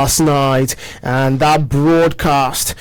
last night, and that broadcast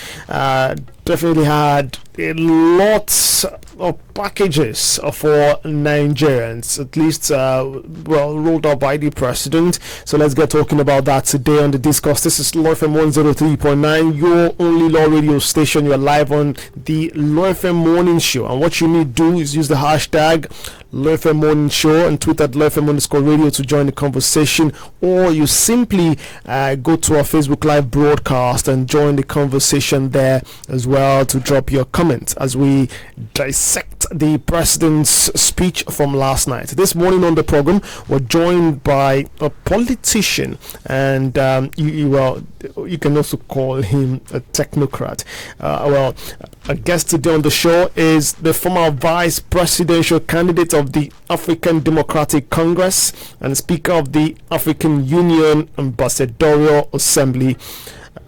definitely had a lot of packages for Nigerians, at least rolled out by the president. So let's get talking about that today on the Discourse. This is Law FM 103.9, your only law radio station. You're live on the Law FM Morning Show, and what you need to do is use the hashtag Law FM Morning Show and tweet at Law FM _radio to join the conversation, or you simply go to our Facebook Live broadcast and join the conversation there as well to drop your comments as we dissect the president's speech from last night. This morning on the program, we're joined by a politician, and you can also call him a technocrat. A guest today on the show is the former vice presidential candidate of the African Democratic Congress and Speaker of the African Union Ambassadorial Assembly,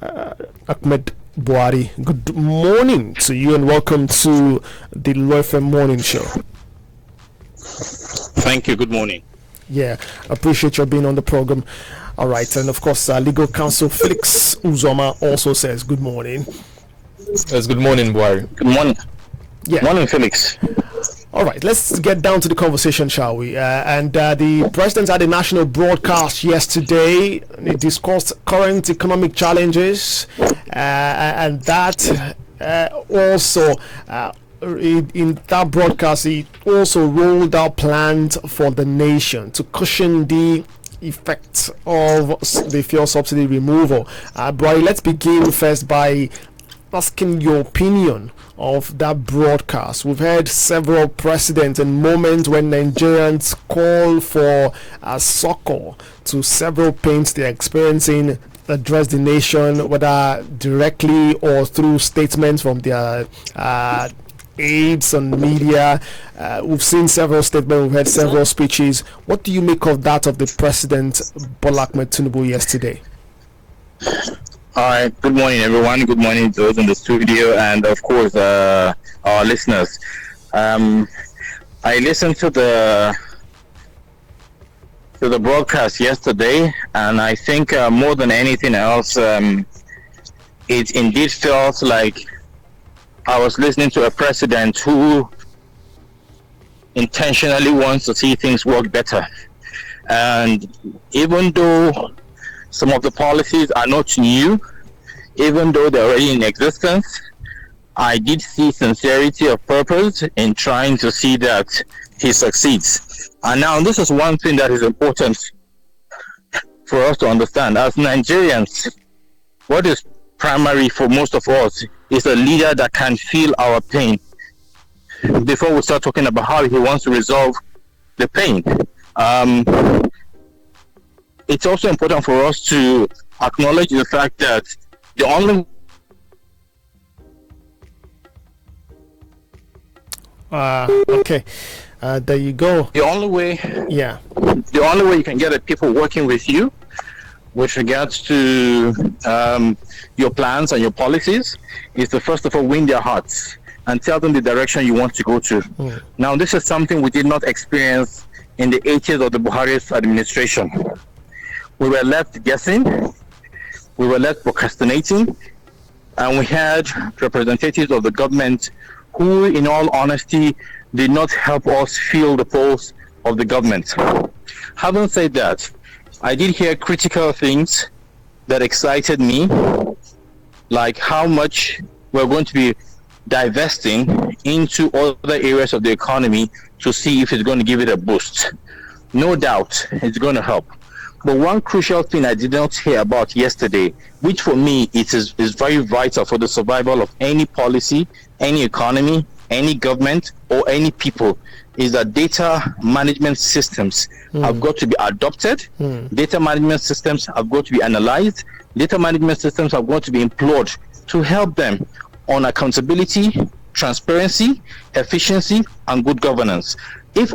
Ahmed Buhari. Good morning to you and welcome to the Law FM Morning Show. Thank you. Good morning. Yeah, appreciate your being on the program. All right, and of course, legal counsel Felix Uzoma also says good morning. Yes, good morning, Buhari. Good morning. Yeah. Morning, Felix. All right, let's get down to the conversation, shall we? The president had a national broadcast yesterday. He discussed current economic challenges, and that also in that broadcast, he also rolled out plans for the nation to cushion the effects of the fuel subsidy removal. Brian, let's begin first by asking your opinion of that broadcast. We've had several precedents and moments when Nigerians call for succor to several pains they're experiencing, address the nation, whether directly or through statements from their aides and media. We've seen several statements, we've had several speeches. What do you make of that of the President Bola Ahmed Tinubu yesterday? All right. Good morning, everyone. Good morning to those in the studio, and of course, our listeners. I listened to the broadcast yesterday, and I think more than anything else, it indeed felt like I was listening to a president who intentionally wants to see things work better. And even though some of the policies are not new, even though they're already in existence, I did see sincerity of purpose in trying to see that he succeeds. And now this is one thing that is important for us to understand. As Nigerians, what is primary for most of us is a leader that can feel our pain before we start talking about how he wants to resolve the pain. It's also important for us to acknowledge the fact that the only there you go. The only way you can get the people working with you with regards to your plans and your policies is to first of all win their hearts and tell them the direction you want to go to. Now, this is something we did not experience in the 80s of the Buhari's administration. We were left guessing, we were left procrastinating, and we had representatives of the government who, in all honesty, did not help us feel the pulse of the government. Having said that, I did hear critical things that excited me, like how much we're going to be divesting into other areas of the economy to see if it's going to give it a boost. No doubt it's going to help. But one crucial thing I did not hear about yesterday, which for me is very vital for the survival of any policy, any economy, any government, or any people, is that data management systems have got to be adopted. Data management systems have got to be analyzed. Data management systems have got to be employed to help them on accountability, transparency, efficiency, and good governance. If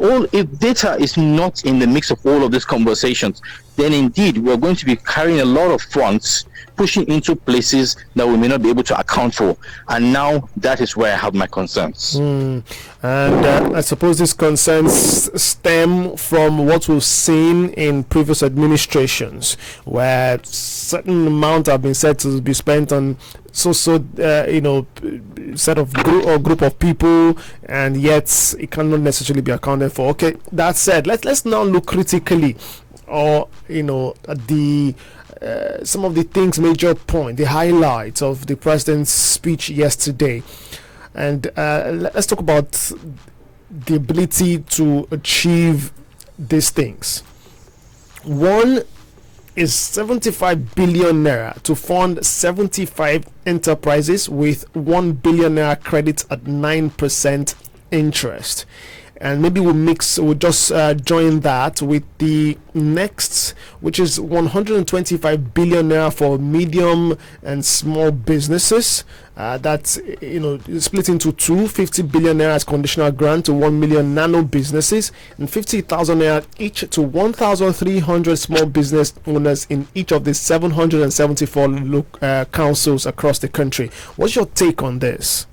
data is not in the mix of all of these conversations, then indeed we're going to be carrying a lot of funds pushing into places that we may not be able to account for. And now that is where I have my concerns. And I suppose these concerns stem from what we've seen in previous administrations, where certain amount have been said to be spent on set of group of people, and yet it cannot necessarily be accounted for. Okay, that said, let's now look critically, or at the some of the things, major point, the highlights of the president's speech yesterday, and let's talk about the ability to achieve these things. One is 75 billion naira to fund 75 enterprises with 1 billion naira credit at 9% interest. And maybe we'll just join that with the next, which is 125 billion naira for medium and small businesses. That's split into two: 50 billion naira as conditional grant to 1 million nano businesses, and 50,000 naira each to 1,300 small business owners in each of the 774 councils across the country. What's your take on this?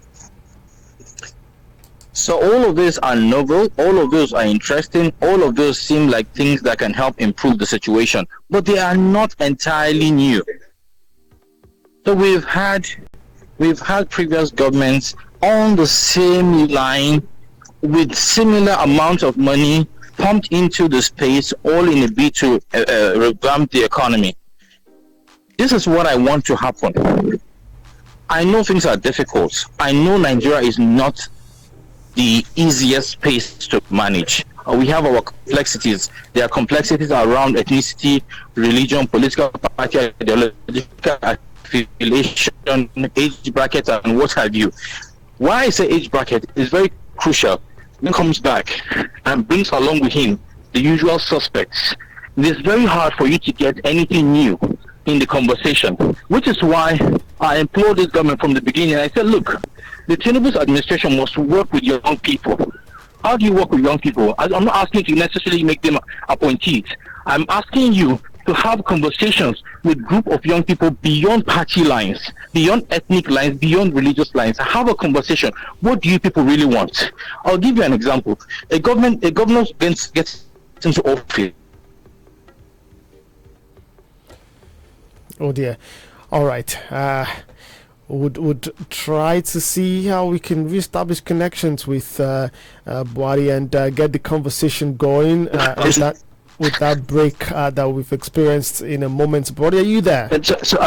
So all of these are novel, all of those are interesting, all of those seem like things that can help improve the situation, but they are not entirely new. So we've had previous governments on the same line with similar amount of money pumped into the space, all in a bid to revamp the economy. This is what I want to happen. I know things are difficult. I know Nigeria is not the easiest space to manage. We have our complexities. There are complexities around ethnicity, religion, political party, ideological affiliation, age bracket, and what have you. Why I say age bracket is very crucial. Then comes back and brings along with him the usual suspects. It is very hard for you to get anything new in the conversation, which is why I implored this government from the beginning. I said, look, the Tinubu'S administration must work with young people. How do you work with young people? I'm not asking you to necessarily make them appointees. I'm asking you to have conversations with group of young people beyond party lines, beyond ethnic lines, beyond religious lines. Have a conversation. What do you people really want? I'll give you an example. A governor gets into office. Oh dear. All right. Would try to see how we can reestablish connections with Buhari and get the conversation going with that break that we've experienced in a moment. Buhari, are you there? So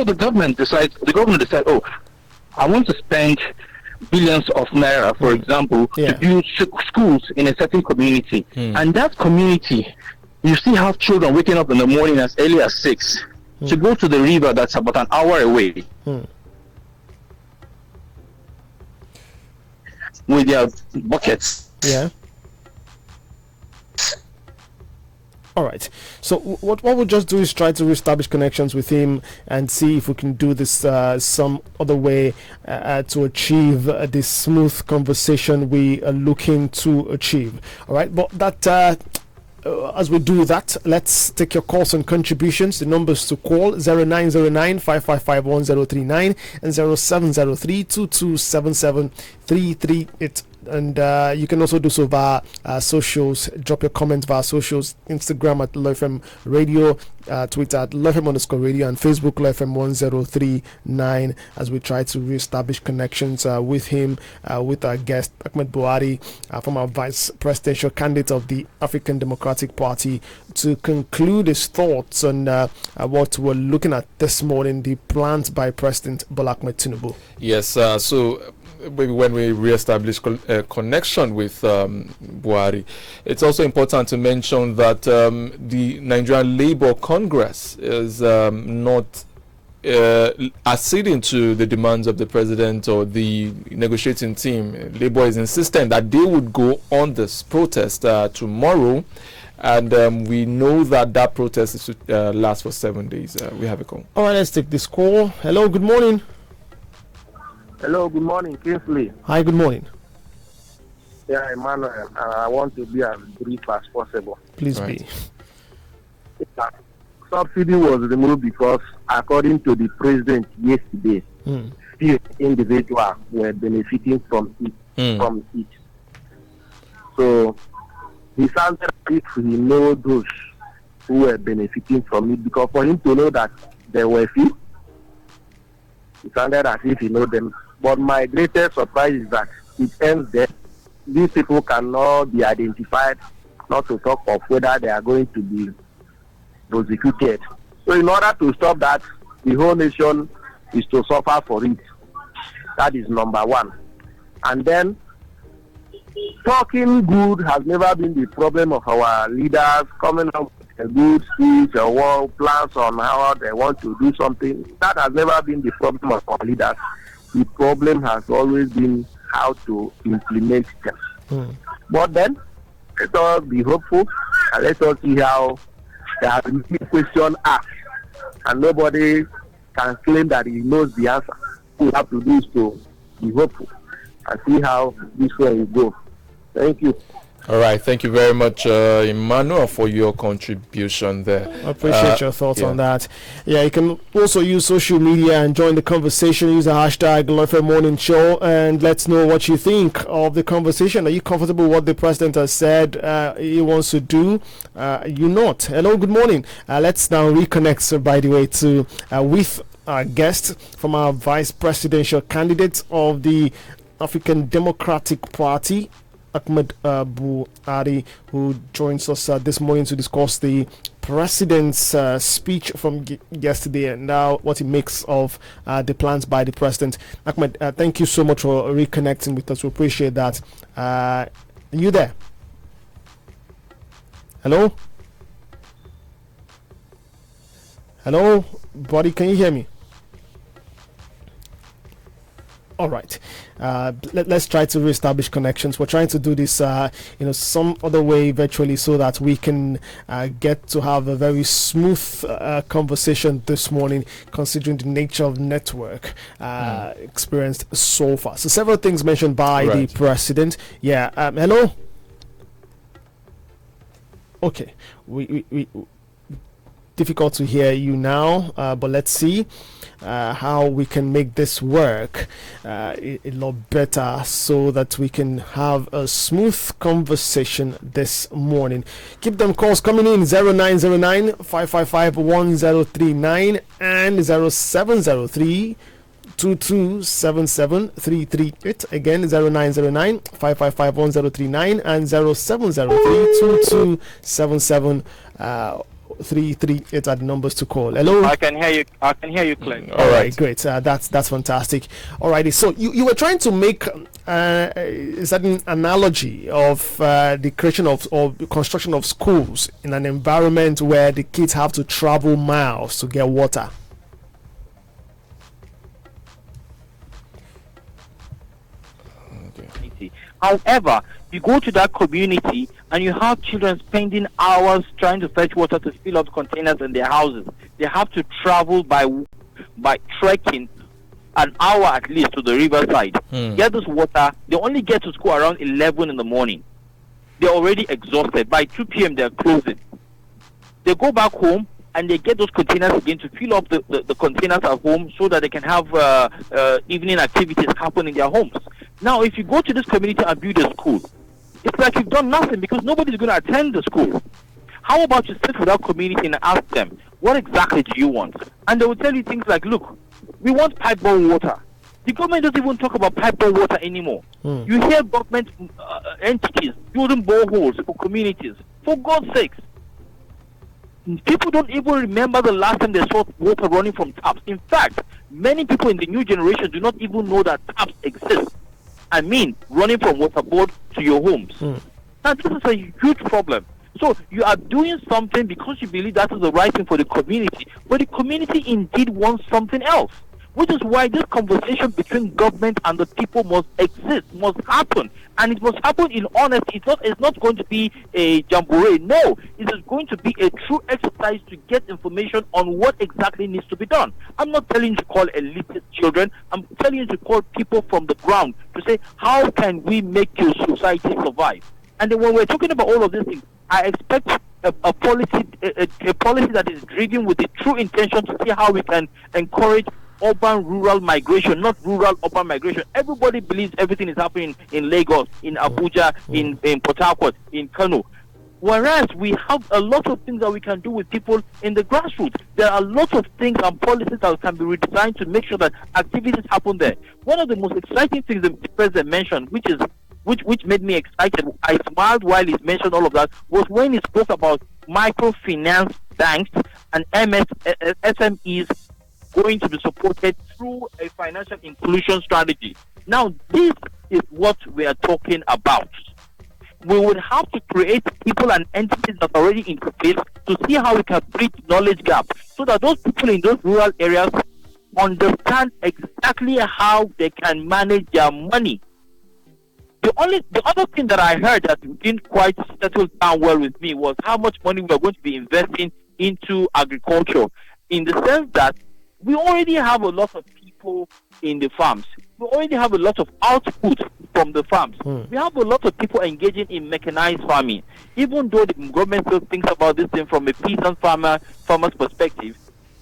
the government decides, oh, I want to spend billions of naira, for example, to build schools in a certain community. And that community, you still have children waking up in the morning as early as 6 to go to the river that's about an hour away with their buckets. Yeah. All right. So what we'll just do is try to reestablish connections with him and see if we can do this some other way to achieve this smooth conversation we are looking to achieve. All right. But that. As we do that, let's take your calls and contributions. The numbers to call 0909-555-1039 and 0703-2277-338. And you can also do so via socials. Drop your comments via socials: Instagram at LFM Radio, Twitter at LFM_radio, and Facebook LFM 1039. As we try to reestablish connections with him, with our guest Ahmed Buhari, former vice presidential candidate of the African Democratic Party, to conclude his thoughts on what we're looking at this morning: the plans by President Bola Ahmed Tinubu. Yes. So maybe when we re-establish connection with Buhari, it's also important to mention that the Nigerian Labour Congress is not acceding to the demands of the president or the negotiating team. Labour is insistent that they would go on this protest tomorrow, and we know that protest is to last for 7 days. We have a call. All right, let's take this call. Hello, good morning. Hello, good morning, Kingsley. Hi, good morning. Yeah, Emmanuel, and I want to be as brief as possible. Please Right. be. Yeah. Subsidy was removed because, according to the president yesterday, few individuals were benefiting from it. So he sounded as if he knows those who were benefiting from it, because for him to know that there were few, it sounded as if he knows them. But my greatest surprise is that it ends there. These people cannot be identified, not to talk of whether they are going to be prosecuted. So in order to stop that, the whole nation is to suffer for it. That is number one. And then, talking good has never been the problem of our leaders, coming up with a good speech or plans on how they want to do something. That has never been the problem of our leaders. The problem has always been how to implement them. But then, let us be hopeful and let us see how there has been question asked, and nobody can claim that he knows the answer. All we have to do is to be hopeful and see how this one will go. Thank you. All right, thank you very much, Emmanuel, for your contribution there. I appreciate your thoughts on that. Yeah, you can also use social media and join the conversation. Use the hashtag LFM Morning Show and let's know what you think of the conversation. Are you comfortable with what the president has said he wants to do? You not? Hello, good morning. Let's now reconnect, by the way, to with our guest from our vice presidential candidate of the African Democratic Party, Ahmed Buhari, who joins us this morning to discuss the president's speech from yesterday and now what he makes of the plans by the president. Ahmed, thank you so much for reconnecting with us. We appreciate that. Are you there? Hello? Hello, buddy, can you hear me? All right. Let's try to reestablish connections. We're trying to do this, some other way virtually, so that we can get to have a very smooth conversation this morning, considering the nature of network experienced so far. So several things mentioned by the president. Yeah. Hello. Okay. We difficult to hear you now, but let's see how we can make this work a lot better so that we can have a smooth conversation this morning. Keep them calls coming in 0909 555 1039 and 0703 2277 again 0909 555 1039 and 0703 2277 338 are the numbers to call. Hello. I can hear you clearly. All right, great. That's fantastic. Alrighty. So you were trying to make a certain analogy of the creation of or construction of schools in an environment where the kids have to travel miles to get water. However, you go to that community and you have children spending hours trying to fetch water to fill up containers in their houses. They have to travel by trekking an hour at least to the riverside. Get this water. They only get to school around 11 in the morning. They're already exhausted. By 2 p.m. they're closing. They go back home and they get those containers again to fill up the containers at home so that they can have evening activities happen in their homes. Now, if you go to this community and build a school, it's like you've done nothing because nobody's going to attend the school. How about you sit with that community and ask them, what exactly do you want? And they will tell you things like, look, we want pipe-borne water. The government doesn't even talk about pipe-borne water anymore. You hear government entities building boreholes for communities. For God's sakes. People don't even remember the last time they saw water running from taps. In fact, many people in the new generation do not even know that taps exist. I mean, running from waterboard to your homes. Now, this is a huge problem. So, you are doing something because you believe that is the right thing for the community, but the community indeed wants something else. which is why this conversation between government and the people must exist, must happen, and it must happen in honesty. It's not going to be a jamboree. No, it is going to be a true exercise to get information on what exactly needs to be done. I'm not telling you to call elitist children. I'm telling you to call people from the ground to say, how can we make your society survive? And then when we're talking about all of these things, I expect a policy that is driven with the true intention to see how we can encourage urban-rural migration, not rural-urban migration. Everybody believes everything is happening in Lagos, in Abuja, in Port Harcourt, in Kano. Whereas we have a lot of things that we can do with people in the grassroots. There are a lot of things and policies that can be redesigned to make sure that activities happen there. One of the most exciting things the president mentioned, which made me excited, I smiled while he mentioned all of that, was when he spoke about microfinance banks and SMEs going to be supported through a financial inclusion strategy. Now, this is what we are talking about. We would have to create people and entities that are already in place to see how we can bridge knowledge gap so that those people in those rural areas understand exactly how they can manage their money. The other thing that I heard that didn't quite settle down well with me was how much money we are going to be investing into agriculture, in the sense that we already have a lot of people in the farms. We already have a lot of output from the farms. We have a lot of people engaging in mechanized farming. Even though the government still thinks about this thing from a peasant farmer's perspective,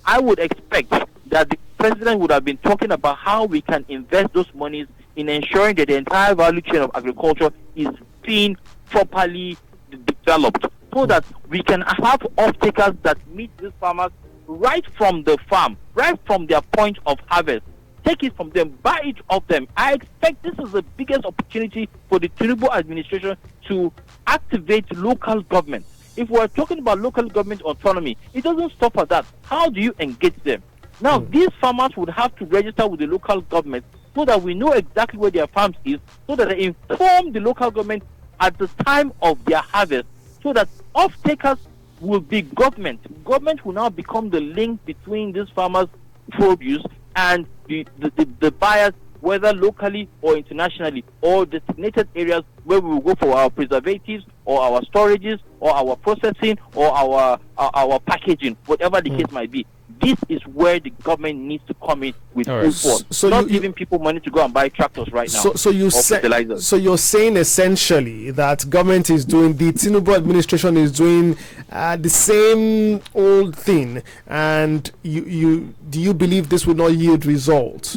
I would expect that the president would have been talking about how we can invest those monies in ensuring that the entire value chain of agriculture is being properly developed, so that we can have off-takers that meet these farmers right from the farm, right from their point of harvest. Take it from them, buy it off them. I expect this is the biggest opportunity for the Tinubu administration to activate local government. If we're talking about local government autonomy, it doesn't stop at that. How do you engage them? Now, these farmers would have to register with the local government so that we know exactly where their farms is, so that they inform the local government at the time of their harvest, so that off-takers will be government. Government will now become the link between these farmers' produce and the buyers, whether locally or internationally, or designated areas where we will go for our preservatives or our storages or our processing or our packaging, whatever the case might be. This is where the government needs to come in with full force. So not giving people money to go and buy tractors right now. So you're saying essentially that government is doing, the Tinubu administration is doing the same old thing, and do you believe this will not yield results?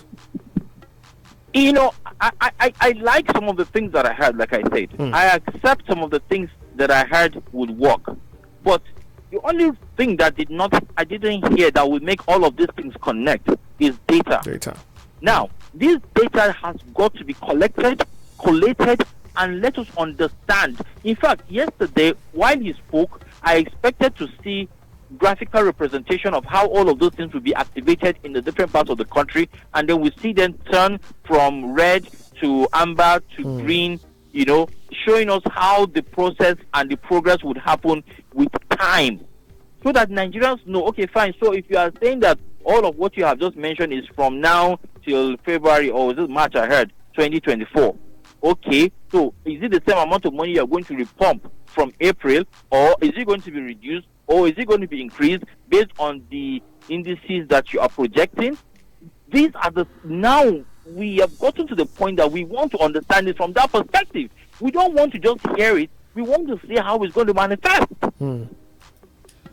You know, I like some of the things that I heard, like I said. I accept some of the things that I heard would work. But the only thing that I didn't hear that will make all of these things connect is data. Now, this data has got to be collected, collated, and let us understand. In fact, yesterday, while he spoke, I expected to see graphical representation of how all of those things will be activated in the different parts of the country, and then we see them turn from red to amber to green, you know, showing us how the process and the progress would happen with time, so that Nigerians know, okay, fine, so if you are saying that all of what you have just mentioned is from now till February, or is it March, I heard, 2024, okay, so is it the same amount of money you are going to repump from April, or is it going to be reduced, or is it going to be increased based on the indices that you are projecting? These are now we have gotten to the point that we want to understand it from that perspective. We don't want to just hear it. We want to see how it's going to manifest.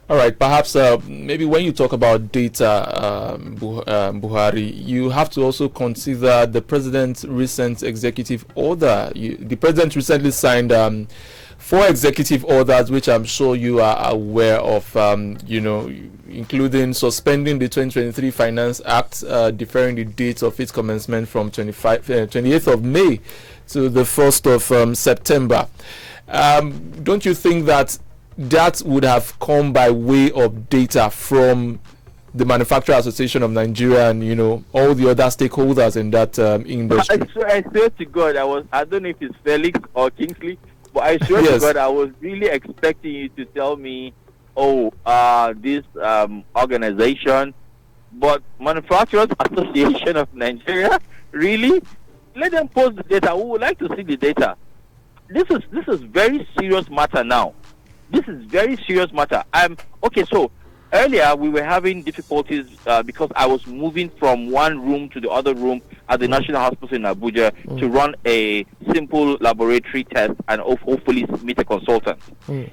All right, perhaps maybe when you talk about data, Buhari, you have to also consider the president's recent executive order. The president recently signed 4 executive orders, which I'm sure you are aware of, including suspending the 2023 Finance Act, deferring the date of its commencement from 28th of May to the 1st of September. Don't you think that would have come by way of data from the Manufacturer Association of Nigeria and, all the other stakeholders in that industry? I swear to God, I don't know if it's Felix or Kingsley, but I swear to God, I was really expecting you to tell me, this organization, But Manufacturers Association of Nigeria, really? Let them post the data. We would like to see the data. This is very serious matter now. This is very serious matter. Okay. So earlier we were having difficulties because I was moving from one room to the other room at the National Hospital in Abuja to run a simple laboratory test and hopefully meet a consultant.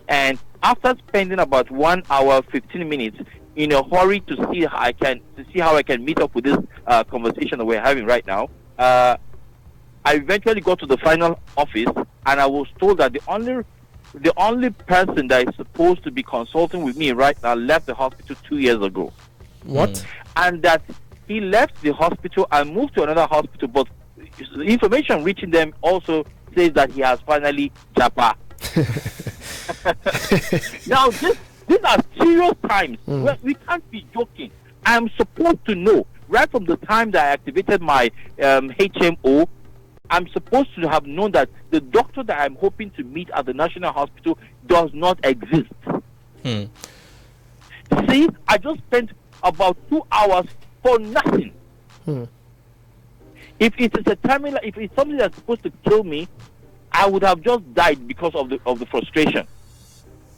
And after spending about 1 hour 15 minutes in a hurry to see how I can meet up with this conversation that we're having right now, I eventually got to the final office and I was told that the only person that is supposed to be consulting with me right now left the hospital 2 years ago. What? And that he left the hospital and moved to another hospital, but the information reaching them also says that he has finally japa. Now, these are serious times. We can't be joking. I'm supposed to know, right from the time that I activated my HMO, I'm supposed to have known that the doctor that I'm hoping to meet at the National Hospital does not exist. See, I just spent about 2 hours for nothing. If it is a terminal, if it's something that's supposed to kill me, I would have just died because of the frustration.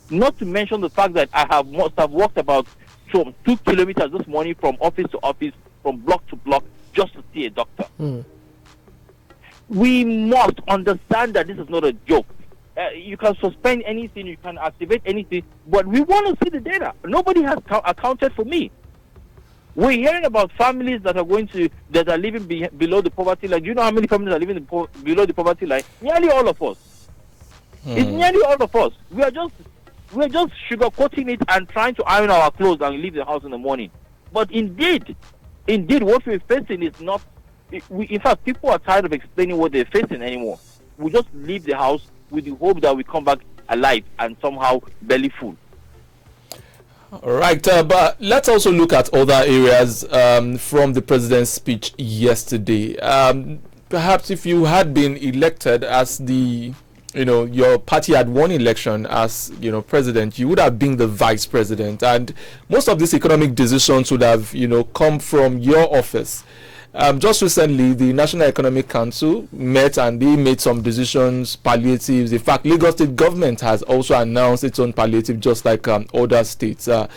Not to mention the fact that I must have walked about 2 kilometers this morning from office to office, from block to block, just to see a doctor. We must understand that this is not a joke. You can suspend anything, you can activate anything, but we want to see the data. Nobody has accounted for me. We're hearing about families that are living below the poverty line. Do you know how many families are living below the poverty line? Nearly all of us. It's nearly all of us. We're just sugarcoating it and trying to iron our clothes and leave the house in the morning. But indeed, what we're facing is not. In fact, people are tired of explaining what they're facing anymore. We just leave the house with the hope that we come back alive and somehow belly full. All right, but let's also look at other areas from the president's speech yesterday. Perhaps if you had been elected as your party had won election as, president, you would have been the vice president, and most of these economic decisions would have, come from your office. Just recently, the National Economic Council met and they made some decisions, palliatives. In fact, Lagos State government has also announced its own palliative, just like other states of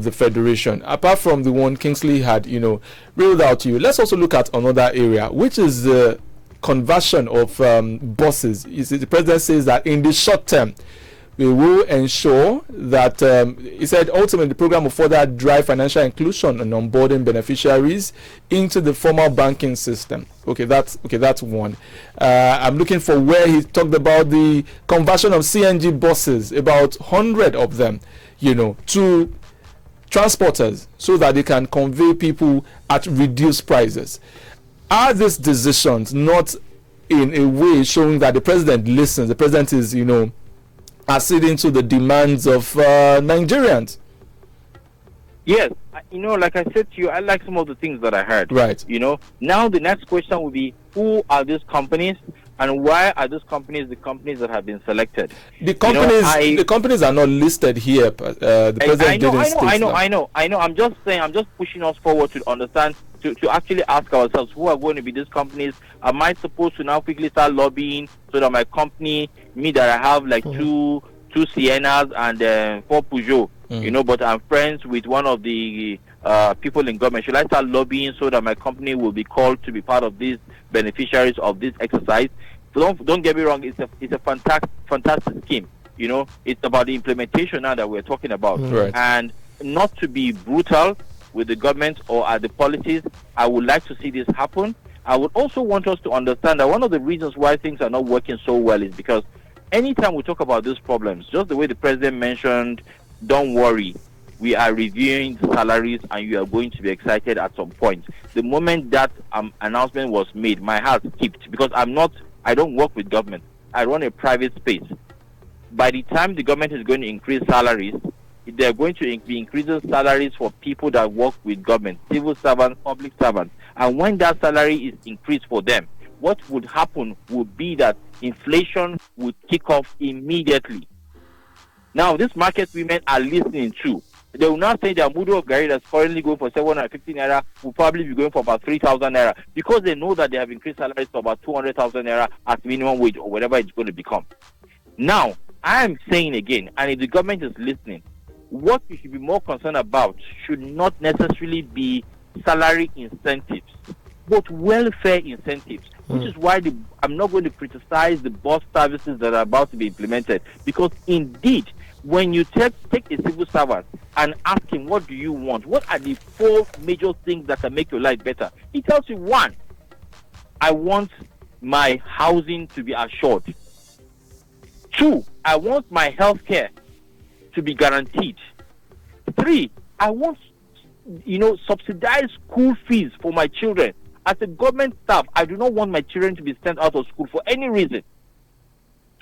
the federation. Apart from the one Kingsley had, reeled out to you, let's also look at another area, which is the conversion of buses. The president says that in the short term, we will ensure that, he said, ultimately the program will further drive financial inclusion and onboarding beneficiaries into the formal banking system. Okay, that's one. I'm looking for where he talked about the conversion of CNG buses, about 100 of them, to transporters, so that they can convey people at reduced prices. Are these decisions not in a way showing that the president listens? The president is, acceding to the demands of Nigerians? Yes, like I said to you, I like some of the things that I heard. Right. Now the next question will be, who are these companies and why are these companies the companies that have been selected? The companies are not listed here. The president I know. I'm just saying, I'm just pushing us forward to understand, to actually ask ourselves, who are going to be these companies? Am I supposed to now quickly start lobbying so that my company, that I have like two Siennas and 4 Peugeot, but I'm friends with one of the people in government. Should I start lobbying so that my company will be called to be part of these beneficiaries of this exercise? Don't get me wrong. It's a fantastic scheme. It's about the implementation now that we're talking about, right. And not to be brutal with the government or at the policies. I would like to see this happen. I would also want us to understand that one of the reasons why things are not working so well is because anytime we talk about these problems, just the way the president mentioned, don't worry, we are reviewing the salaries and you are going to be excited at some point. The moment that announcement was made, my heart skipped, because I don't work with government. I run a private space. By the time the government is going to increase salaries, they're going to be increasing salaries for people that work with government, civil servants, public servants. And when that salary is increased for them, what would happen would be that inflation would kick off immediately. Now, these market women are listening too. They will now say their mudu of Gary that's currently going for 750 naira will probably be going for about 3,000 naira because they know that they have increased salaries to about 200,000 naira at minimum wage or whatever it's going to become. Now, I am saying again, and if the government is listening, what we should be more concerned about should not necessarily be salary incentives, but welfare incentives, which is why I'm not going to criticize the bus services that are about to be implemented, because indeed, when you take a civil servant and ask him, what do you want? What are the 4 major things that can make your life better? He tells you, 1, I want my housing to be assured. 2, I want my health care to be guaranteed. 3, I want, subsidized school fees for my children. As a government staff, I do not want my children to be sent out of school for any reason.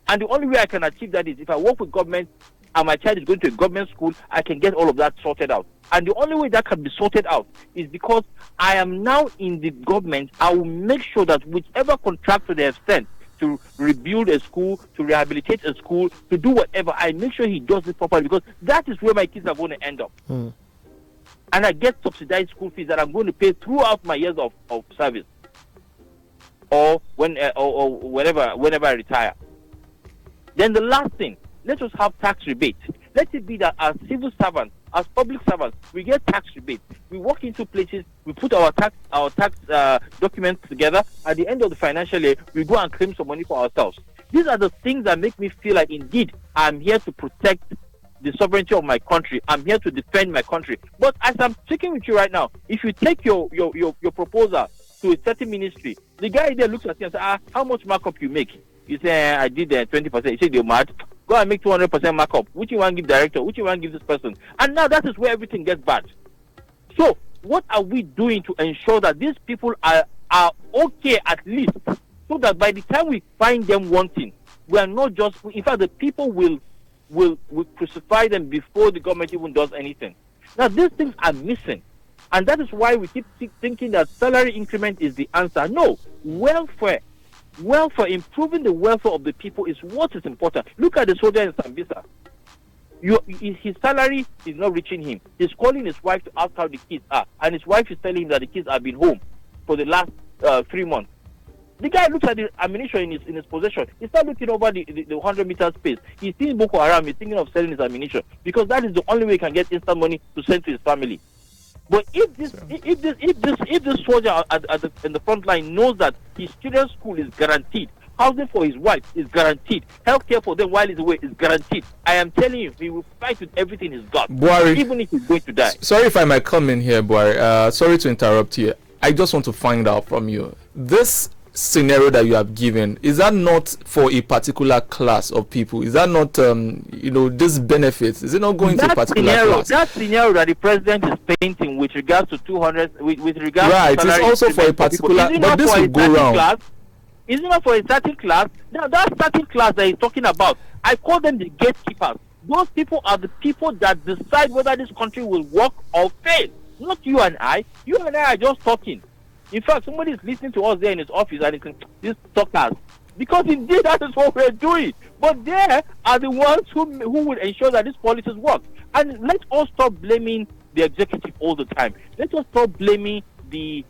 And the only way I can achieve that is if I work with government and my child is going to a government school, I can get all of that sorted out. And the only way that can be sorted out is because I am now in the government. I will make sure that whichever contractor they have sent to rebuild a school, to rehabilitate a school, to do whatever, I make sure he does it properly, because that is where my kids are going to end up. And I get subsidized school fees that I'm going to pay throughout my years of service, or whenever I retire. Then the last thing, let us have tax rebate. Let it be that as civil servants, as public servants, we get tax rebate. We walk into places, we put our tax documents together. At the end of the financial year, we go and claim some money for ourselves. These are the things that make me feel like indeed I'm here to protect the sovereignty of my country. I'm here to defend my country. But as I'm speaking with you right now, if you take your proposal to a certain ministry, the guy there looks at you and says, how much markup you make? You say, I did 20%. You say, you're mad. Go and make 200% markup. Which you want to give director? Which you want to give this person? And now that is where everything gets bad. So what are we doing to ensure that these people are okay at least, so that by the time we find them wanting, we are not just, in fact, the people will crucify them before the government even does anything. Now these things are missing. And that is why we keep thinking that salary increment is the answer. No, welfare, improving the welfare of the people is what is important. Look at the soldier in Sambisa. His salary is not reaching him. He's calling his wife to ask how the kids are, and his wife is telling him that the kids have been home for the last 3 months. The guy looks at the ammunition in his possession. He's not looking over the 100 meter space. He's seeing Boko Haram. He's thinking of selling his ammunition, because that is the only way he can get instant money to send to his family. But if this soldier in the front line knows that his children's school is guaranteed, housing for his wife is guaranteed, healthcare for them while he's away is guaranteed, I am telling you, he will fight with everything he's got, Buhari, even if he's going to die. Sorry if I might come in here, Buhari. Sorry to interrupt you. I just want to find out from you, this scenario that you have given, is that not for a particular class of people? Is that not this benefits, is it not going to a particular class? That scenario that the president is painting with regards to 200 with regards right, to it's also for a particular, but this will go round. Is it not for a certain class? Now that certain class that he's talking about, I call them the gatekeepers. Those people are the people that decide whether this country will work or fail. Not you and I. You and I are just talking. In fact, somebody is listening to us there in his office and he's saying, these talkers. Because indeed that is what we're doing. But they are the ones who will ensure that these policies work. And let us stop blaming the executive all the time. Let us stop blaming the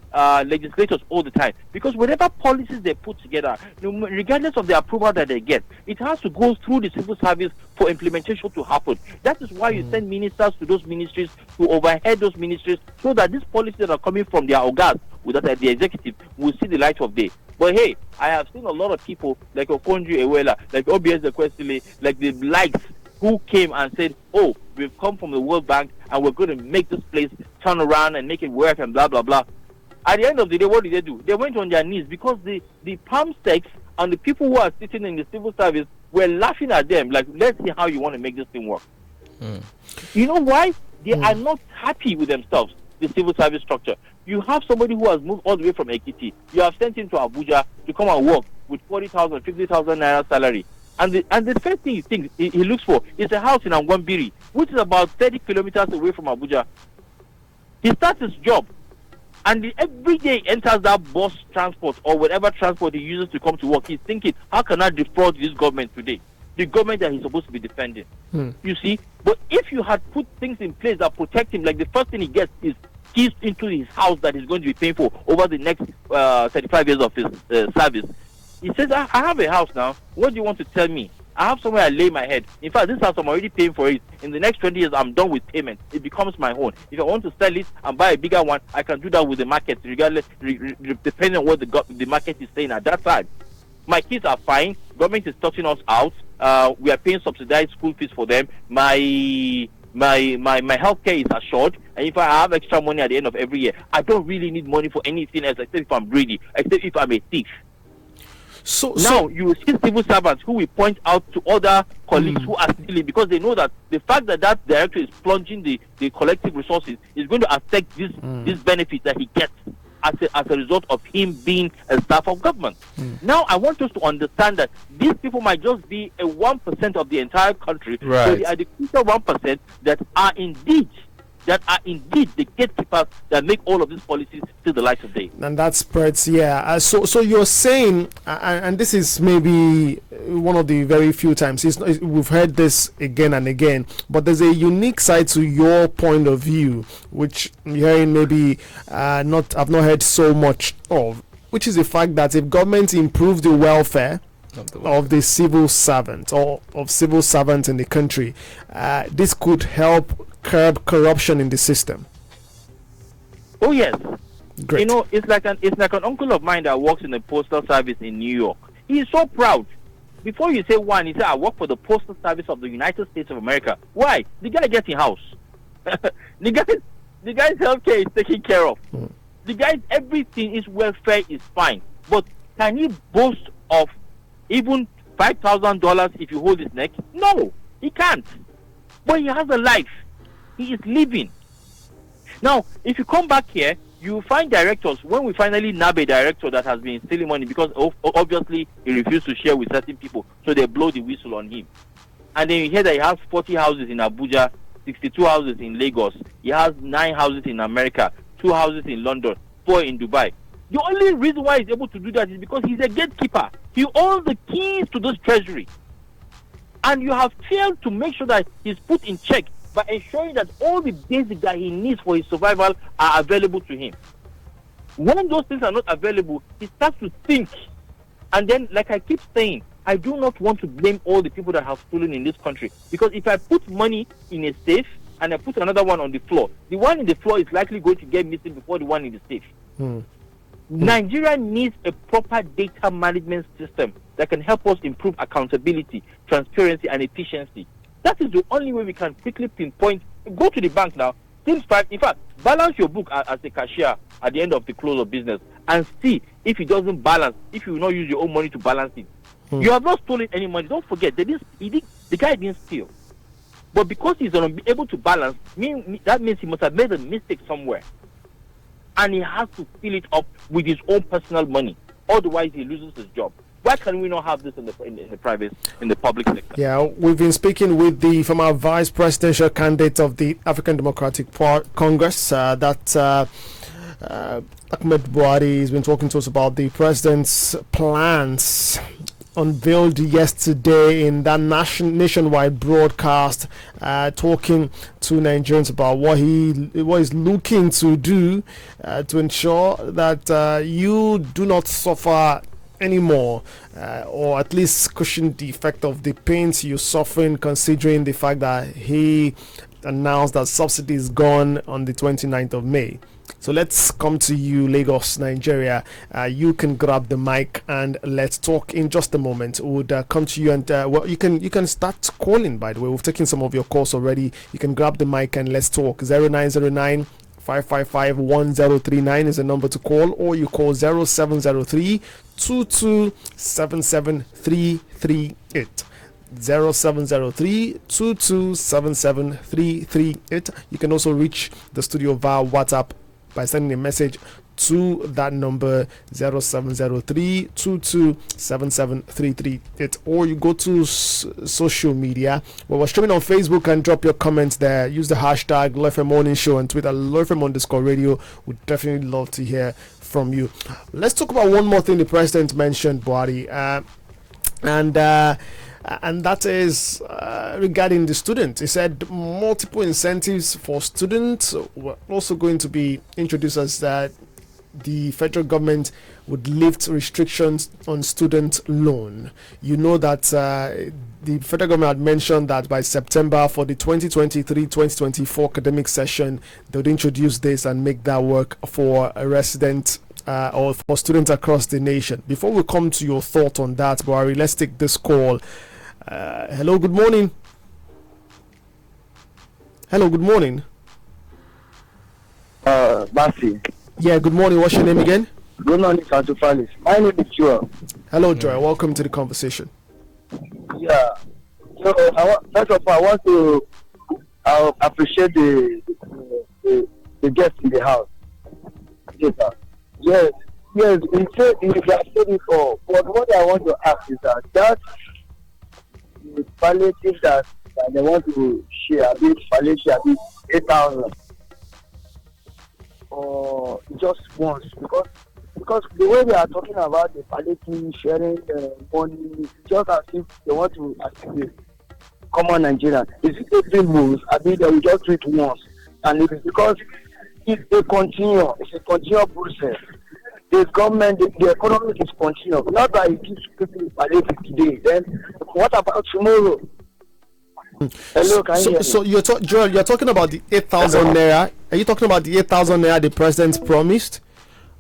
legislators all the time, because whatever policies they put together, regardless of the approval that they get, it has to go through the civil service for implementation to happen. That is why you send ministers to those ministries to overhead those ministries, so that these policies that are coming from their organs, that the executive, will see the light of day. But hey, I have seen a lot of people like Okonjo Iweala, like OBS Ekwesili, like the likes, who came and said, oh, we've come from the World Bank and we're going to make this place turn around and make it work and blah, blah, blah. At the end of the day, what did they do? They went on their knees, because the palm stakes and the people who are sitting in the civil service were laughing at them, like, let's see how you want to make this thing work. You know why? They are not happy with themselves, the civil service structure. You have somebody who has moved all the way from Ekiti. You have sent him to Abuja to come and work with 40,000, 50,000 naira salary. And the first thing he looks for is a house in Angwambiri, which is about 30 kilometers away from Abuja. He starts his job, and every day he enters that bus transport or whatever transport he uses to come to work. He's thinking, how can I defraud this government today? the government that he's supposed to be defending. You see? But if you had put things in place that protect him, like the first thing he gets is keys into his house that he's going to be paying for over the next 35 years of his service. He says, I have a house now. What do you want to tell me? I have somewhere I lay my head. In fact, this house, I'm already paying for it. In the next 20 years, I'm done with payment. It becomes my own. If I want to sell it and buy a bigger one, I can do that with the market, regardless, depending on what the market is saying at that time. My kids are fine. Government is sorting us out. We are paying subsidized school fees for them. My healthcare is assured. And if I have extra money at the end of every year, I don't really need money for anything else, except if I'm greedy, except if I'm a thief. Now you will see civil servants who will point out to other colleagues who are stealing, because they know that the fact that that director is plunging the collective resources is going to affect this benefit that he gets as a result of him being a staff of government. Now I want us to understand that these people might just be a 1% of the entire country, right. So they are the crucial 1% that are indeed the gatekeepers that make all of these policies see the light of day. And that spreads, yeah. So you're saying, and this is maybe one of the very few times we've heard this again and again, but there's a unique side to your point of view, which you're hearing maybe I've not heard so much of, which is the fact that if government improve the welfare of the civil servant or of civil servants in the country, this could help curb corruption in the system. Oh yes. Great. You know, it's like an uncle of mine that works in the postal service in New York. He is so proud. Before you say one, he said, I work for the postal service of the United States of America. Why? The guy gets in house. the guy's healthcare is taken care of. The guy's everything, his welfare is fine. But can he boast of even $5,000 if you hold his neck? No, he can't. But he has a life. He is living. Now, if you come back here, you find directors. When we finally nab a director that has been stealing money, because obviously he refused to share with certain people, so they blow the whistle on him. And then you hear that he has 40 houses in Abuja, 62 houses in Lagos. He has 9 houses in America, 2 houses in London, 4 in Dubai. The only reason why he's able to do that is because he's a gatekeeper. He owns the keys to this treasury. And you have failed to make sure that he's put in check by ensuring that all the basics that he needs for his survival are available to him. When those things are not available, he starts to think. And then, like I keep saying, I do not want to blame all the people that have stolen in this country. Because if I put money in a safe and I put another one on the floor, the one in the floor is likely going to get missing before the one in the safe. Nigeria needs a proper data management system that can help us improve accountability, transparency, and efficiency. That is the only way we can quickly pinpoint. Go to the bank now. In fact, balance your book as a cashier at the end of the close of business and see if it doesn't balance, if you will not use your own money to balance it. You have not stolen any money. Don't forget, the guy didn't steal. But because he's unable to balance, that means he must have made a mistake somewhere. And he has to fill it up with his own personal money. Otherwise, he loses his job. Why can we not have this in the public sector? Yeah, we've been speaking with the former vice presidential candidate of the African Democratic Congress, Ahmed Buhari. Has been talking to us about the president's plans unveiled yesterday in that nationwide broadcast, talking to Nigerians about what he's looking to do to ensure that you do not suffer anymore, or at least cushion the effect of the pains you're suffering, considering the fact that he announced that subsidy is gone on the 29th of May. So let's come to you, Lagos, Nigeria. You can grab the mic and let's talk in just a moment. We'll come to you and you can start calling. By the way, we've taken some of your calls already. You can grab the mic and let's talk. 0909 555-1039 is the number to call, or you call 0703 2277-338. 0703-2277-338. You can also reach the studio via WhatsApp by sending a message to that number 0703-2277-338, or you go to social media. We're streaming on Facebook, and drop your comments there. Use the hashtag LoFM Morning Show on Twitter, LoFM_radio. We'd definitely love to hear from you. Let's talk about one more thing the president mentioned, Buhari, and and that is regarding the students. He said multiple incentives for students were also going to be introduced as that the federal government would lift restrictions on student loan. You know that the federal government had mentioned that by September for the 2023-2024 academic session, they would introduce this and make that work for a resident or for students across the nation. Before we come to your thought on that, Buhari, let's take this call. Hello, good morning. Hello, good morning. Bassey. Yeah, good morning. What's your name again? Good morning, Felix. My name is Joel. Hello, Joel. Welcome to the conversation. Yeah. So, first of all, I want to appreciate the guest in the house. Yes, sir. Yes. He said it before. But what I want to ask is that the palliative that they want to share, palliative 8,000. Or just once, because the way we are talking about the palliative sharing money, just as if they want to assist the common Nigerian. Is it a big move? I mean, they will just do it once, and it is because it's a continual process. The government, the economy is continual. Not that it gives people palliative today. Then what about tomorrow? Hello, can you hear me? So Joel, you're talking about the 8,000 naira. Are you talking about the 8,000 naira the president promised?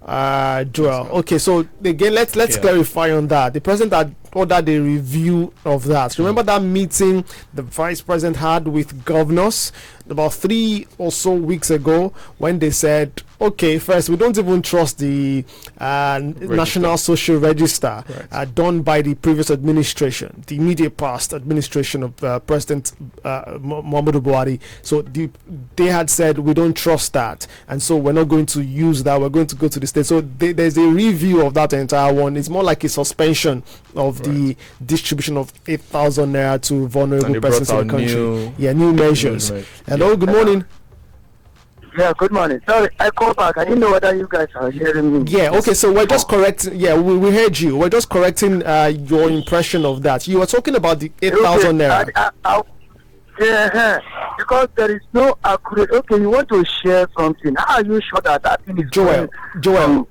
Joel. Okay, so again, let's clarify on that. The president had ordered a review of that. Remember that meeting the vice president had with governors about 3 or so weeks ago when they said, okay, first, we don't even trust the National Social Register done by the previous administration, the immediate past administration of President Muhammadu Buhari. So they had said, we don't trust that. And so we're not going to use that. We're going to go to the state. So there's a review of that entire one. It's more like a suspension of the distribution of 8,000 naira to vulnerable persons in the country. New measures. Hello, good morning. Yeah, good morning. Sorry, I called back. I didn't know whether you guys are hearing me. Yeah, okay, so we're just correcting. Yeah, we heard you. We're just correcting your impression of that. You were talking about the 8,000 naira. Yeah, because there is no accurate. Okay, you want to share something. How are you sure that thing is Joel,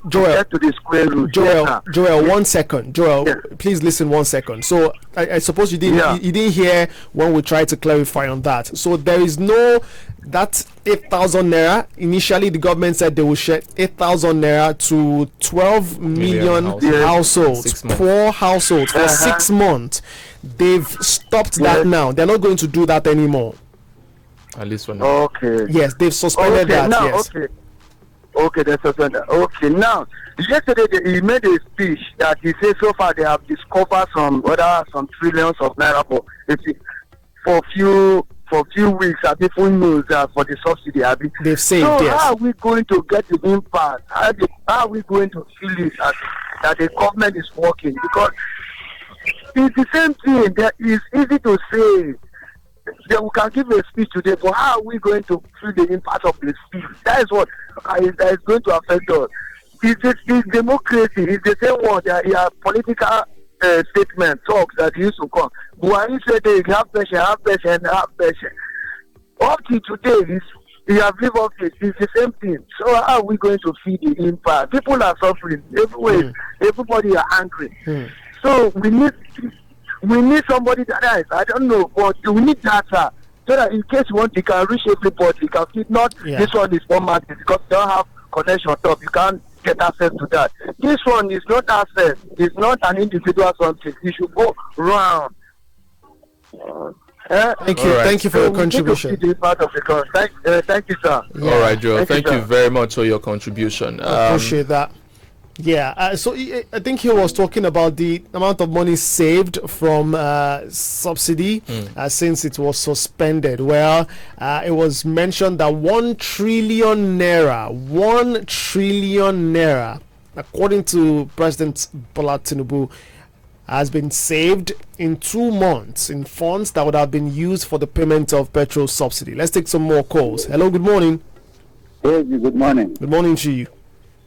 get to the square root? Joel, 1 second. Joel, please listen 1 second. So I suppose you didn't hear when we tried to clarify on that. So there is no that 8,000 naira. Initially, the government said they will share 8,000 naira to 12 million households, poor households for 6 months. They've stopped that now. They're not going to do that anymore. At least for now. Okay. Yes, they've suspended that. Now, yes. Okay, they suspended. Okay, now yesterday he made a speech that he said so far they have discovered some trillions of naira for few weeks. People knows for the subsidy. They've saved. So yes. how are we going to get the impact? How are we going to feel it that the government is working? Because it's the same thing. That is easy to say that we can give a speech today, but how are we going to feel the impact of the speech? That is what that is going to affect us. It's democracy. It's the same word. There are political statement talks that used to come. Buhari said they have pressure. Up to today, we have lived off it. It's the same thing. So how are we going to feel the impact? People are suffering everywhere. Everybody are angry. So we need somebody that is, I don't know, but we need data so that in case you can reach everybody. You can feed not this one is formatted because you don't have connection on top. You can't get access to that. This one is not access. It's not an individual something. You should go round. Thank you. Thank you for your contribution. Thank you, sir. All right, Joel. Thank you very much for your contribution. I appreciate that. Yeah, so I think he was talking about the amount of money saved from subsidy since it was suspended. Well, it was mentioned that 1 trillion naira, according to President Bola Tinubu, has been saved in 2 months in funds that would have been used for the payment of petrol subsidy. Let's take some more calls. Hello, good morning. Hey, good morning. Good morning to you.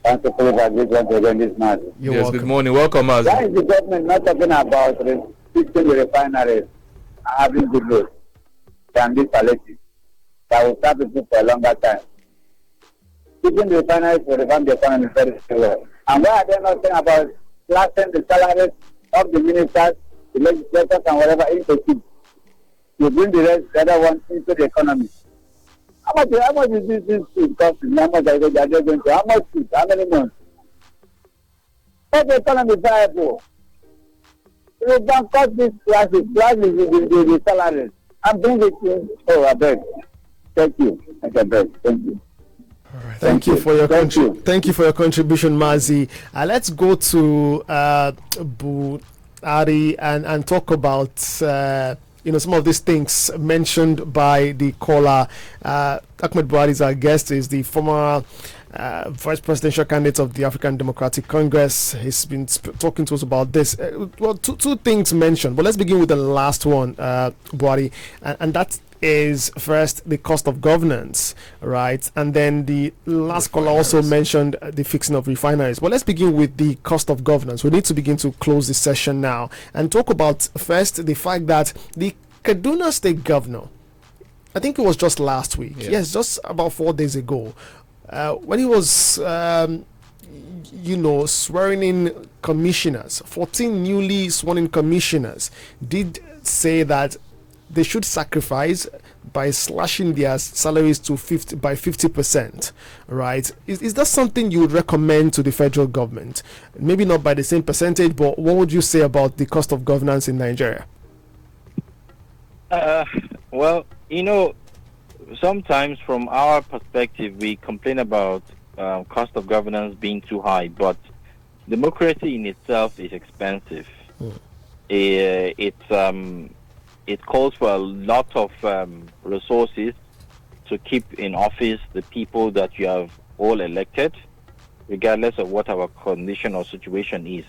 Thank you for this You're welcome. Good morning. Welcome, Mazi. Why is the government not talking about fixing the refineries and having good roads can be palliative that will serve people for a longer time. Fixing the refineries will revamp the economy very well. And why are they not saying about slashing the salaries of the ministers, the legislators, and whatever into kids? You bring the rest, the other one into the economy. How much is this costing? How much are they going to? How much is? How many months? Let the economy viable. You can cut this prices, the salaries, and bring it in. Oh, I beg. Thank you. I beg. Thank you. All right. Thank you for your contribution, Mazi. Let's go to Buhari and talk about some of these things mentioned by the caller. Ahmed Buhari is our guest. Is the former vice presidential candidate of the African Democratic Congress. He's been talking to us about this. Two things mentioned, but let's begin with the last one, Buhari, and that is first the cost of governance, right? And then the last caller also mentioned the fixing of refineries. Well, let's begin with the cost of governance. We need to begin to close this session now and talk about first the fact that the Kaduna State Governor, I think it was just last week, yes, just about 4 days ago, when he was swearing in commissioners, 14 newly sworn in commissioners, did say that they should sacrifice by slashing their salaries to 50%, right? Is that something you would recommend to the federal government? Maybe not by the same percentage, but what would you say about the cost of governance in Nigeria? Well, sometimes from our perspective, we complain about cost of governance being too high, but democracy in itself is expensive. It calls for a lot of resources to keep in office the people that you have all elected, regardless of what our condition or situation is,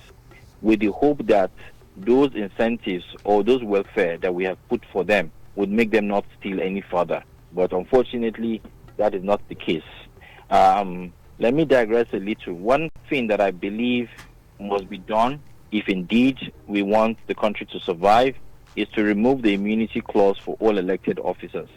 with the hope that those incentives or those welfare that we have put for them would make them not steal any further. But unfortunately, that is not the case. Let me digress a little. One thing that I believe must be done, if indeed we want the country to survive, is to remove the immunity clause for all elected officers.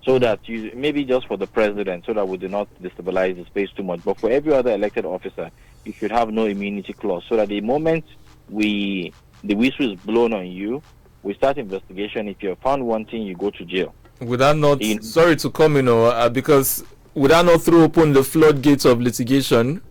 So that maybe just for the president, so that we do not destabilize the space too much, but for every other elected officer, you should have no immunity clause, so that the moment the whistle is blown on you, we start investigation. If you're found wanting, you go to jail. Would that not, sorry to come, because would that not throw open the floodgates of litigation?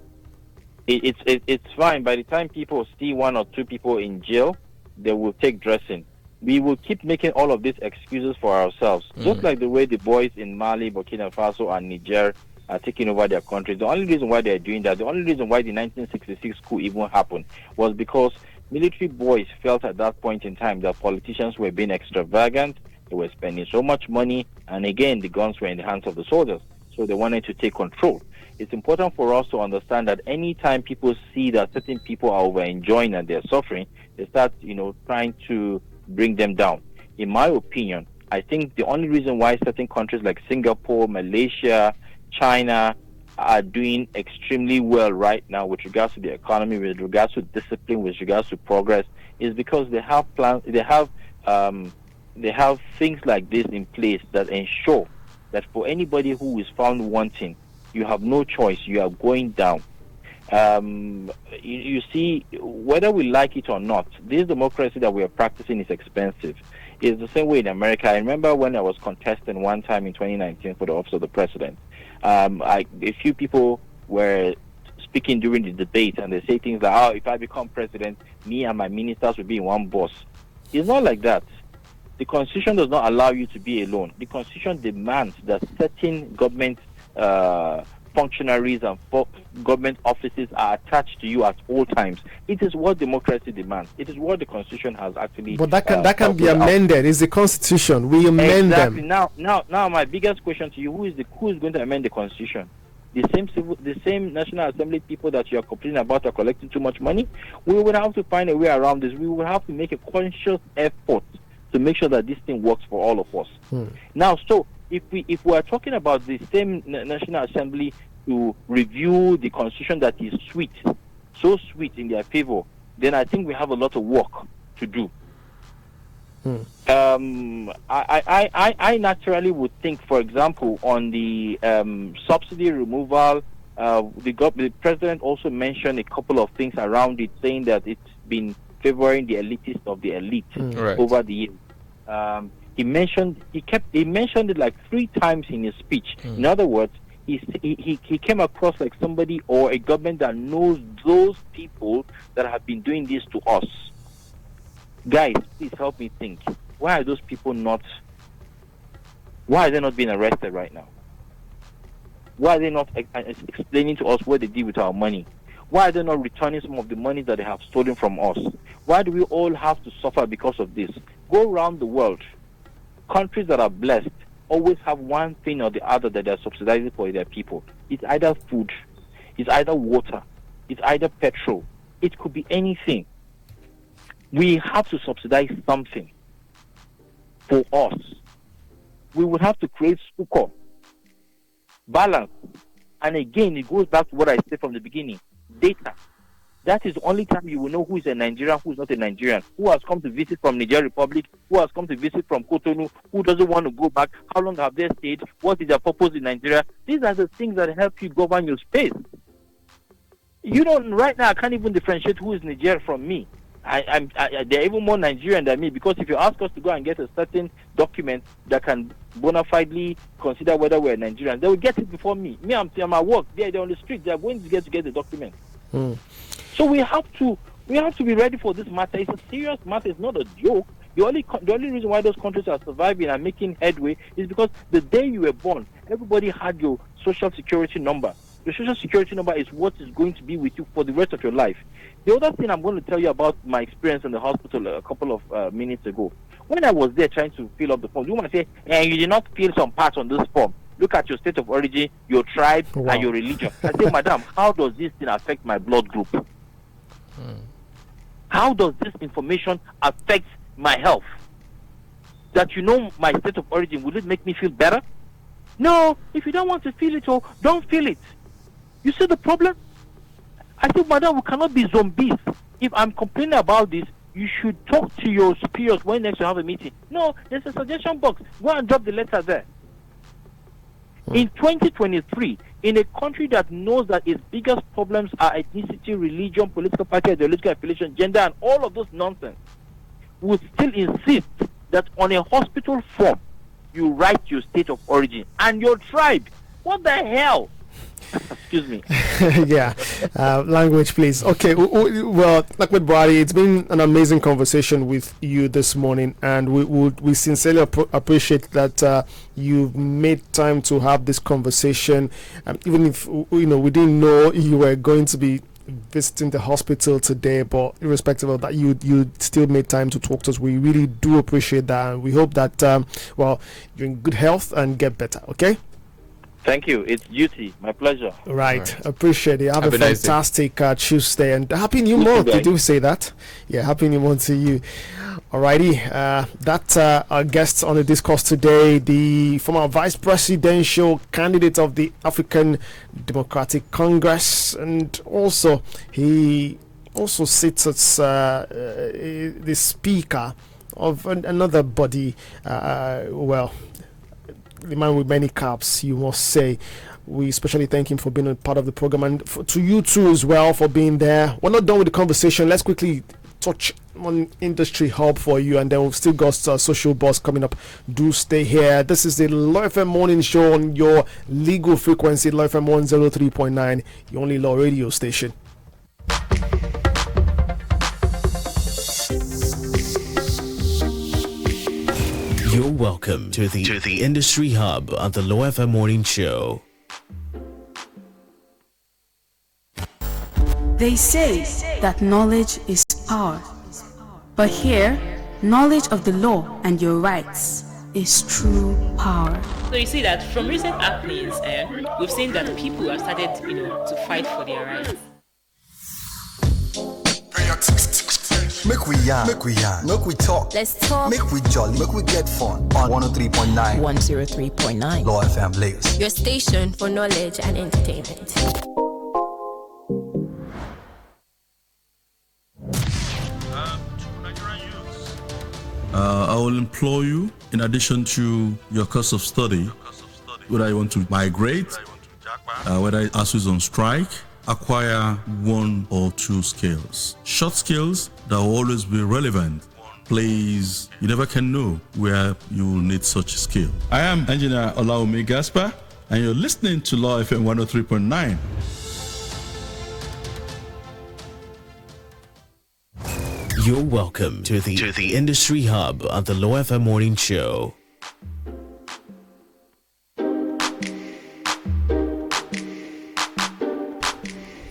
It's fine. By the time people see one or two people in jail, they will take dressing. We will keep making all of these excuses for ourselves, just like the way the boys in Mali, Burkina Faso, and Niger are taking over their country. The only reason why they are doing that, the only reason why the 1966 coup even happened, was because military boys felt at that point in time that politicians were being extravagant, they were spending so much money, and again, the guns were in the hands of the soldiers, so they wanted to take control. It's important for us to understand that anytime people see that certain people are over-enjoying and they're suffering, they start, trying to bring them down. In my opinion, I think the only reason why certain countries like Singapore, Malaysia, China are doing extremely well right now with regards to the economy, with regards to discipline, with regards to progress, is because they have plans, they have things like this in place that ensure that for anybody who is found wanting, you have no choice, you are going down. You see, whether we like it or not, this democracy that we are practicing is expensive. It's the same way in America. I remember when I was contesting one time in 2019 for the office of the president. A few people were speaking during the debate, and they say things like, if I become president, me and my ministers will be in one bus. It's not like that. The Constitution does not allow you to be alone. The Constitution demands that certain government functionaries and government offices are attached to you at all times. It is what democracy demands. It is what the Constitution has actually. But that can be amended. It's the Constitution. We amend them. Now, my biggest question to you: who is going to amend the Constitution? The same National Assembly people that you are complaining about are collecting too much money. We will have to find a way around this. We will have to make a conscious effort to make sure that this thing works for all of us. Now, so. If we are talking about the same National Assembly to review the Constitution that is so sweet in their favor, then I think we have a lot of work to do. I naturally would think, for example, on the subsidy removal, the president also mentioned a couple of things around it, saying that it's been favoring the elitist of the elite over the years. He mentioned it like 3 times in his speech. In other words, he came across like somebody or a government that knows those people that have been doing this to us. Guys, please help me think. Why are those people not being arrested right now? Why are they not explaining to us what they did with our money? Why are they not returning some of the money that they have stolen from us? Why do we all have to suffer because of this? Go around the world. Countries that are blessed always have one thing or the other that they're subsidizing for their people. It's either food, it's either water, it's either petrol. It could be anything. We have to subsidize something for us. We would have to create succor, balance. And again, it goes back to what I said from the beginning. Data. That is the only time you will know who is a Nigerian, who is not a Nigerian, who has come to visit from Niger Republic, who has come to visit from Cotonou, who doesn't want to go back, how long have they stayed, what is their purpose in Nigeria. These are the things that help you govern your space. You don't, right now, I can't even differentiate who is Niger from me. They're even more Nigerian than me, because if you ask us to go and get a certain document that can bona fidely consider whether we're Nigerians, they will get it before me. I'm at work. They're on the street. They're going to get the document. So we have to be ready for this matter. It's a serious matter. It's not a joke. The only reason why those countries are surviving and making headway is because the day you were born, everybody had your social security number. The social security number is what is going to be with you for the rest of your life. The other thing I'm going to tell you about my experience in the hospital a couple of minutes ago. When I was there trying to fill up the form, you might say, you did not fill some parts on this form. Look at your state of origin, your tribe, and your religion. I say, madam, how does this thing affect my blood group? How does this information affect my health? That you know my state of origin, will it make me feel better? No, if you don't want to feel it, don't feel it. You see the problem? I said, madam, we cannot be zombies. If I'm complaining about this, you should talk to your superiors when next you have a meeting. No, there's a suggestion box. Go and drop the letter there. In 2023, in a country that knows that its biggest problems are ethnicity, religion, political party, ideological affiliation, gender, and all of those nonsense, would still insist that on a hospital form, you write your state of origin and your tribe. What the hell? Excuse me. Yeah, language, please. Okay, well, Ahmed Buhari, it's been an amazing conversation with you this morning, and we sincerely appreciate that you've made time to have this conversation, even if we didn't know you were going to be visiting the hospital today, but irrespective of that, you still made time to talk to us. We really do appreciate that, and we hope that you're in good health and get better. Okay. Thank you. It's duty. My pleasure. Right. Appreciate it. Have a fantastic Tuesday, and happy new month. Did you say that? Yeah, happy new month to you. Alrighty. That's our guest on the Discourse today, the former vice presidential candidate of the African Democratic Congress, and also he also sits as the speaker of another body. The man with many caps, you must say. We especially thank him for being a part of the program, and to you too as well for being there. We're not done with the conversation. Let's quickly touch on Industry Hub for you, and then we've still got Social Boss coming up. Do stay here. This is the Law FM Morning Show on your legal frequency, Law FM 103.9, your only law radio station. You're welcome to the Industry Hub of the Law FM Morning Show. They say that knowledge is power. But here, knowledge of the law and your rights is true power. So you see that from recent happenings, we've seen that people have started, to fight for their rights. Make we yarn, make we talk. Let's talk. Make we jolly, make we get fun on 103.9. 103.9. Law FM Lagos. Your station for knowledge and entertainment. will implore you, in addition to your course of study, whether you want to migrate, whether ASU is on strike, acquire 1 or 2 skills. Short skills that will always be relevant. Please, you never can know where you will need such skill. I am Engineer Olaomi Gaspar, and you're listening to Law FM 103.9. You're welcome to the Industry Hub of the Law FM Morning Show.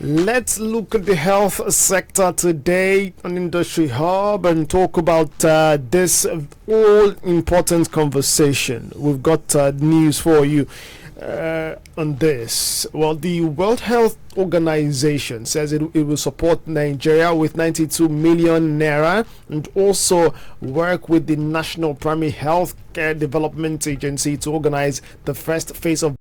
Let's look at the health sector today on Industry Hub and talk about this all-important conversation. We've got news for you on this. Well, the World Health Organization says it will support Nigeria with 92 million naira and also work with the National Primary Health Care Development Agency to organize the first phase of